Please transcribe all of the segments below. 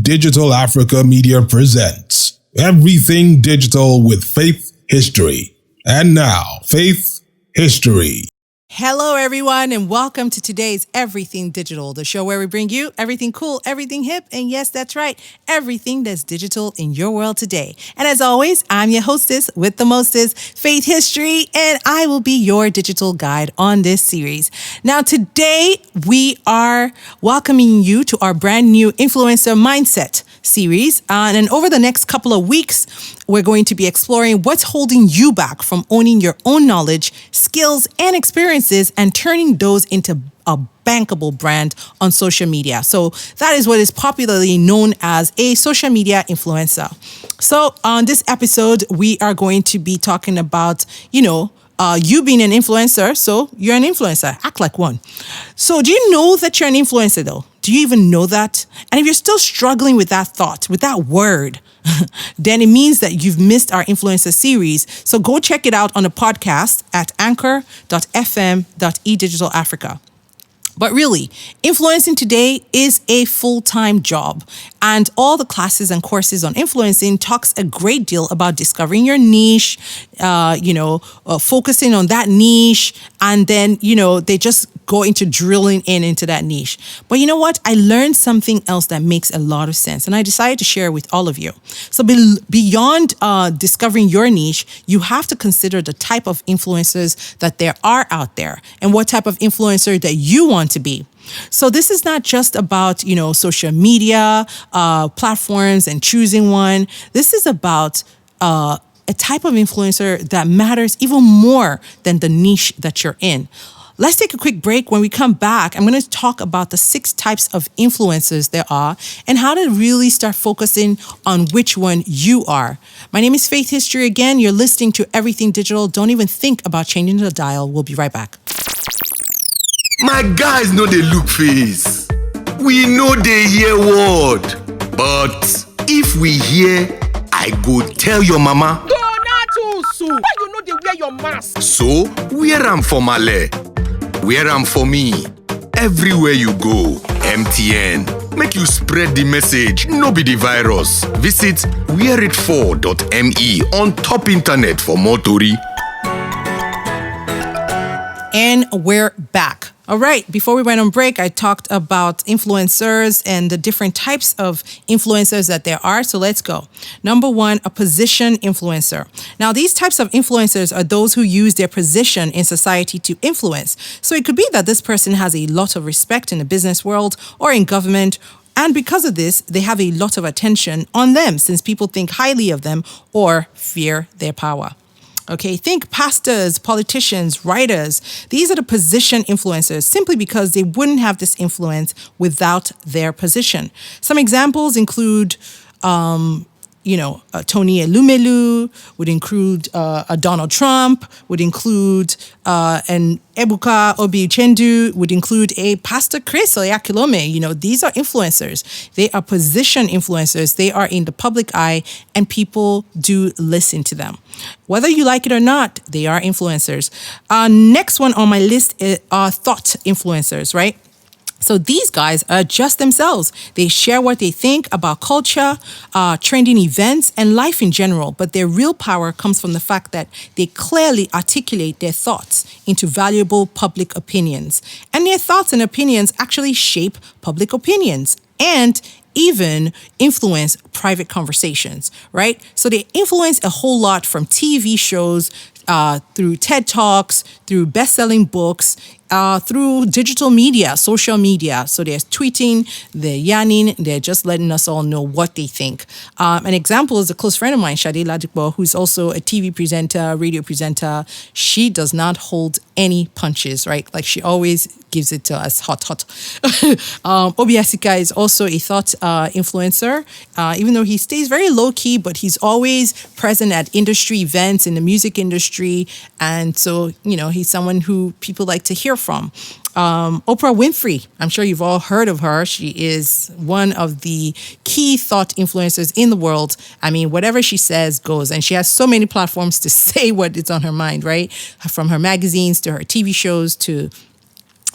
Digital Africa Media presents Everything Digital with Faith History. And now, Faith History. Hello, everyone, and welcome to today's Everything Digital, the show where we bring you everything cool, everything hip, and yes, that's right, everything that's digital in your world today. And as always, I'm your hostess with the mostest, Faith History, and I will be your digital guide on this series. Now, today we are welcoming you to our brand new Influencer Mindset series. And over the next couple of weeks, we're going to be exploring what's holding you back from owning your own knowledge, skills, and experiences and turning those into a bankable brand on social media. So that is what is popularly known as a social media influencer. So on this episode, we are going to be talking about, you being an influencer. So you're an influencer. Act like one. So do you know that you're an influencer though? Do you even know that? And if you're still struggling with that thought, with that word, then it means that you've missed our influencer series. So go check it out on the podcast at anchor.fm.edigitalafrica. But really, influencing today is a full-time job. And all the classes and courses on influencing talks a great deal about discovering your niche, focusing on that niche. And then, they just go into drilling into that niche. But you know what? I learned something else that makes a lot of sense. And I decided to share with all of you. So beyond discovering your niche, you have to consider the type of influencers that there are out there and what type of influencer that you want to be. So this is not just about, social media platforms and choosing one. This is about a type of influencer that matters even more than the niche that you're in. Let's take a quick break. When we come back, I'm going to talk about the 6 types of influencers there are and how to really start focusing on which one you are. My name is Faith History again. You're listening to Everything Digital. Don't even think about changing the dial. We'll be right back. My guys know they look face. We know they hear word. But if we hear, I go tell your mama. Why you know they wear your mask? So, wear am for Male. Wear am for me. Everywhere you go, MTN. Make you spread the message, no be the virus. Visit wearit4.me on top internet for more tori. And we're back. All right, before we went on break, I talked about influencers and the different types of influencers that there are. So let's go. Number 1, a position influencer. Now, these types of influencers are those who use their position in society to influence. So it could be that this person has a lot of respect in the business world or in government. And because of this, they have a lot of attention on them since people think highly of them or fear their power. Okay, think pastors, politicians, writers. These are the position influencers simply because they wouldn't have this influence without their position. Some examples include, Tony Elumelu, would include a Donald Trump, would include an Ebuka Obi-Uchendu, would include a Pastor Chris Oyakilome. These are influencers. They are position influencers. They are in the public eye and people do listen to them. Whether you like it or not, they are influencers. Next one on my list are thought influencers, right? So these guys are just themselves. They share what they think about culture, trending events, and life in general. But their real power comes from the fact that they clearly articulate their thoughts into valuable public opinions. And their thoughts and opinions actually shape public opinions and even influence private conversations, right? So they influence a whole lot from TV shows, through TED Talks, through best-selling books, through digital media, social media. So they're tweeting, they're yarning, they're just letting us all know what they think. An example is a close friend of mine, Shade Ladipo, who's also a TV presenter, radio presenter. She does not hold any punches, right? Like she always gives it to us hot. Obiasika is also a thought influencer, even though he stays very low-key, but he's always present at industry events in the music industry. And so, he's someone who people like to hear from. Oprah Winfrey, I'm sure you've all heard of her. She is one of the key thought influencers in the world. I mean, whatever she says goes. And she has so many platforms to say what is on her mind, right? From her magazines to her TV shows to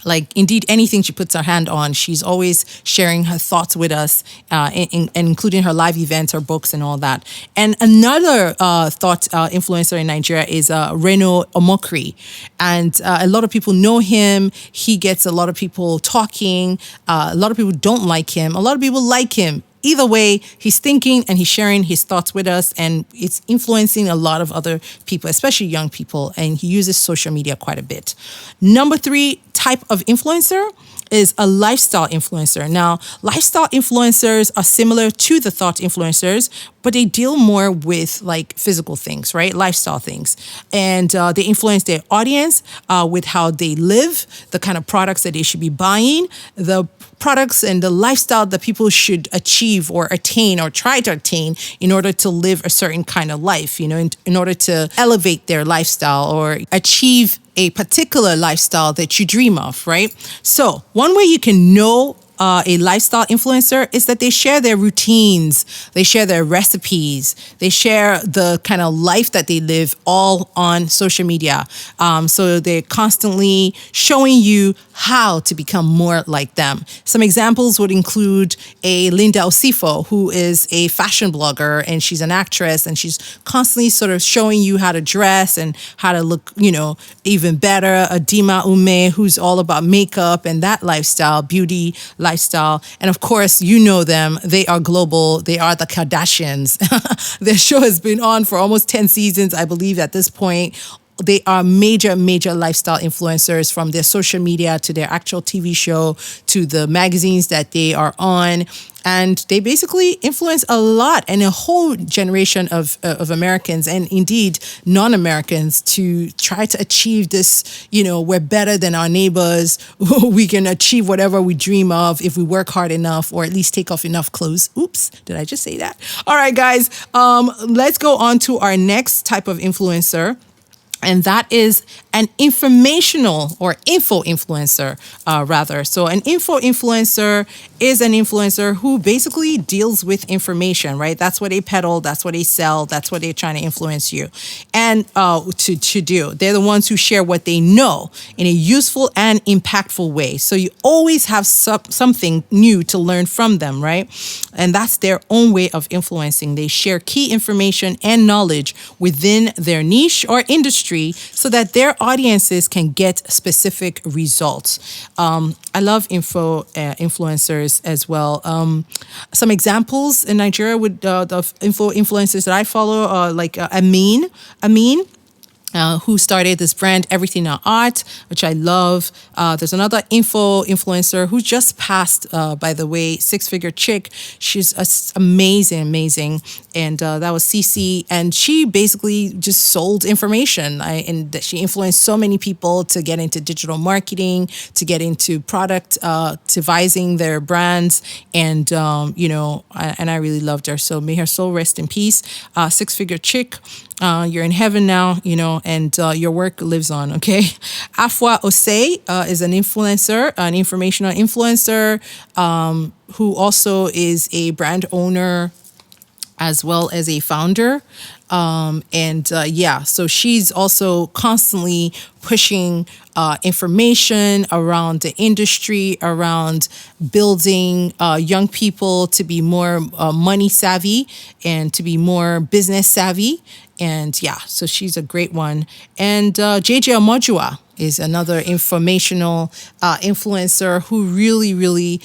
Like, indeed, anything she puts her hand on, she's always sharing her thoughts with us, including her live events, her books, and all that. And another thought influencer in Nigeria is Reno Omokri. And a lot of people know him. He gets a lot of people talking. A lot of people don't like him. A lot of people like him. Either way, he's thinking and he's sharing his thoughts with us, and it's influencing a lot of other people, especially young people, and he uses social media quite a bit. Number 3 type of influencer is a lifestyle influencer. Now, lifestyle influencers are similar to the thought influencers, but they deal more with like physical things, right? Lifestyle things. And they influence their audience with how they live, the kind of products that they should be buying, the products and the lifestyle that people should achieve or attain or try to attain in order to live a certain kind of life, you know, in order to elevate their lifestyle or achieve a particular lifestyle that you dream of, right? So one way you can know a lifestyle influencer is that they share their routines, they share their recipes, they share the kind of life that they live all on social media. So they're constantly showing you how to become more like them. Some examples would include a Linda Osifo, who is a fashion blogger, and she's an actress, and she's constantly sort of showing you how to dress and how to look, you know, even better. A Dima Ume, who's all about makeup and that lifestyle, beauty lifestyle. And of course, you know them. They are global. They are the Kardashians. Their show has been on for almost 10 seasons, I believe, at this point. They are major lifestyle influencers, from their social media to their actual TV show to the magazines that they are on. And they basically influence a lot and a whole generation of Americans, and indeed non-Americans, to try to achieve this, you know, we're better than our neighbors. We can achieve whatever we dream of if we work hard enough, or at least take off enough clothes. Oops, did I just say that? All right, guys, let's go on to our next type of influencer. And that is an informational or info influencer, rather. So an info influencer is an influencer who basically deals with information, right? That's what they peddle. That's what they sell. That's what they're trying to influence you and to do. They're the ones who share what they know in a useful and impactful way. So you always have something new to learn from them, right? And that's their own way of influencing. They share key information and knowledge within their niche or industry, so that their audiences can get specific results. I love influencers as well. Some examples in Nigeria with the influencers that I follow are like Amin. Who started this brand, Everything Now Art, which I love. There's another influencer who just passed, by the way, six-figure chick. She's amazing. And that was Cece. And she basically just sold information. And she influenced so many people to get into digital marketing, to get into product devising their brands. And, and I really loved her. So may her soul rest in peace. Six-figure chick. You're in heaven now, and your work lives on, okay? Afua Osei is an influencer, an informational influencer, who also is a brand owner as well as a founder. So she's also constantly pushing information around the industry, around building young people to be more money savvy and to be more business savvy. And so she's a great one. And JJ Omojua is another informational influencer who really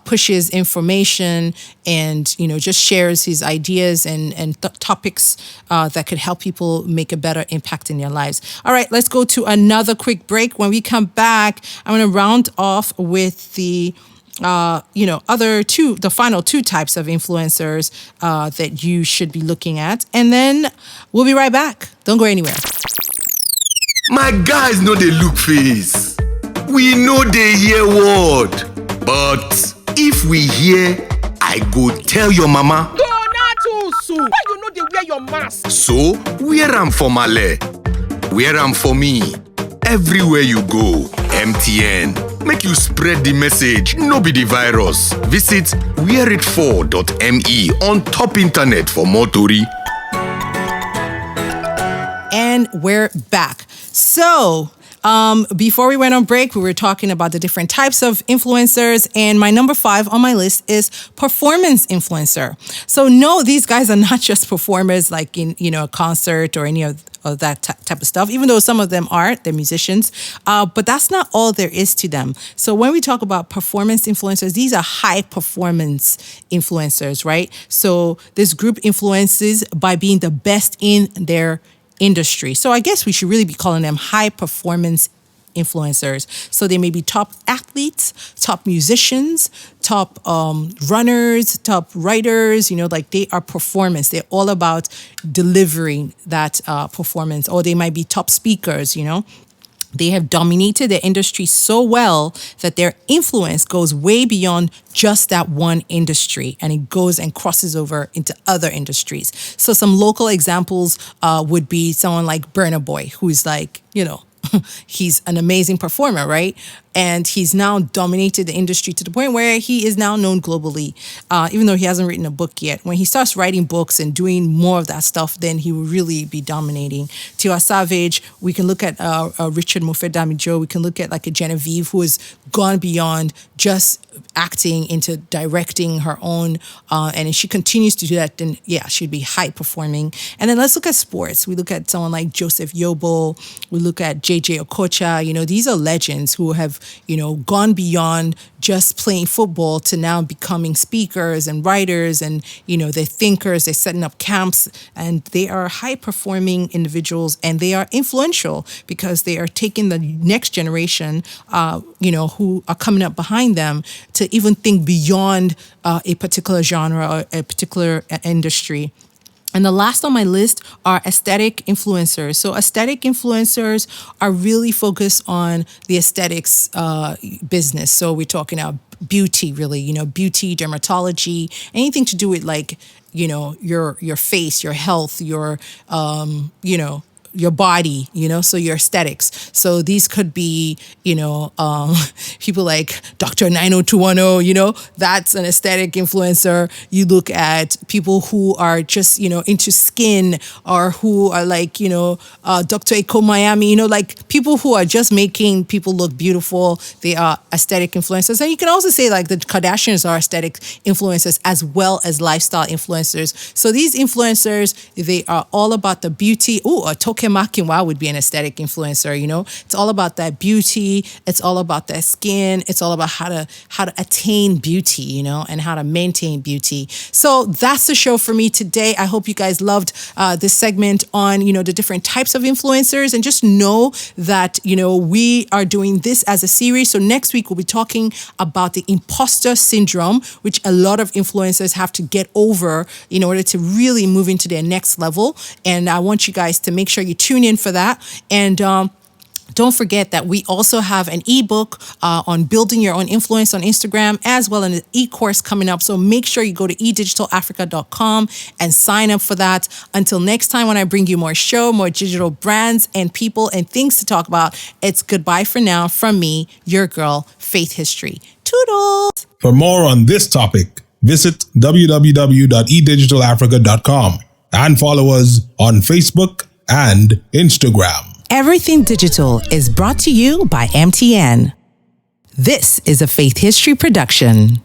pushes information and, just shares his ideas and topics that could help people make a better impact in their lives. All right, let's go to another quick break. When we come back, I'm going to round off with the the final two types of influencers that you should be looking at. And then we'll be right back. Don't go anywhere. My guys know they look face. We know they hear word. But if we hear, I go tell your mama. Why you know they wear your mask? So, wear am for Male. Wear am for me. Everywhere you go, MTN. Make you spread the message, no be the virus. Visit wearit4.me on top internet for more tori. And we're back. So, Before we went on break, we were talking about the different types of influencers, and my number 5 on my list is performance influencer. So no, these guys are not just performers like in, a concert or any of that type of stuff, even though some of them are, they're musicians, but that's not all there is to them. So when we talk about performance influencers, these are high performance influencers, right? So this group influences by being the best in their industry. So I guess we should really be calling them high performance influencers. So they may be top athletes, top musicians, top runners, top writers, like they are performance. They're all about delivering that performance. Or they might be top speakers, They have dominated their industry so well that their influence goes way beyond just that one industry, and it goes and crosses over into other industries. So some local examples would be someone like Burna Boy, who's like, he's an amazing performer, right? And he's now dominated the industry to the point where he is now known globally, even though he hasn't written a book yet. When he starts writing books and doing more of that stuff, then he will really be dominating. Tiwa Savage, we can look at Richard Mofedamijo, we can look at like a Genevieve who has gone beyond just acting into directing her own, and if she continues to do that, then yeah, she'd be high performing. And then let's look at sports. We look at someone like Joseph Yobo, we look at JJ Okocha. These are legends who have gone beyond just playing football to now becoming speakers and writers, and they're thinkers. They're setting up camps, and they are high performing individuals, and they are influential because they are taking the next generation who are coming up behind them to even think beyond a particular genre or a particular industry. And the last on my list are aesthetic influencers. So aesthetic influencers are really focused on the aesthetics business. So we're talking about beauty, really, beauty, dermatology, anything to do with like, your face, your health, your your body, so your aesthetics. So these could be, people like Dr. 90210, that's an aesthetic influencer. You look at people who are just, into skin, or who are like, Dr. Eko Miami, like people who are just making people look beautiful. They are aesthetic influencers. And you can also say like the Kardashians are aesthetic influencers as well as lifestyle influencers. So these influencers, they are all about the beauty. Toke Makinwa would be an aesthetic influencer, It's all about that beauty. It's all about that skin. It's all about how to attain beauty, and how to maintain beauty. So that's the show for me today. I hope you guys loved this segment on, the different types of influencers, and just know that, we are doing this as a series. So next week we'll be talking about the imposter syndrome, which a lot of influencers have to get over in order to really move into their next level. And I want you guys to make sure you tune in for that. And don't forget that we also have an ebook on building your own influence on Instagram, as well as an e-course coming up. So make sure you go to edigitalafrica.com and sign up for that. Until next time, when I bring you more digital brands and people and things to talk about, it's goodbye for now from me, your girl, Faith History. Toodles! For more on this topic, visit www.edigitalafrica.com and follow us on Facebook and Instagram. Everything Digital is brought to you by MTN. This is a Faith History production.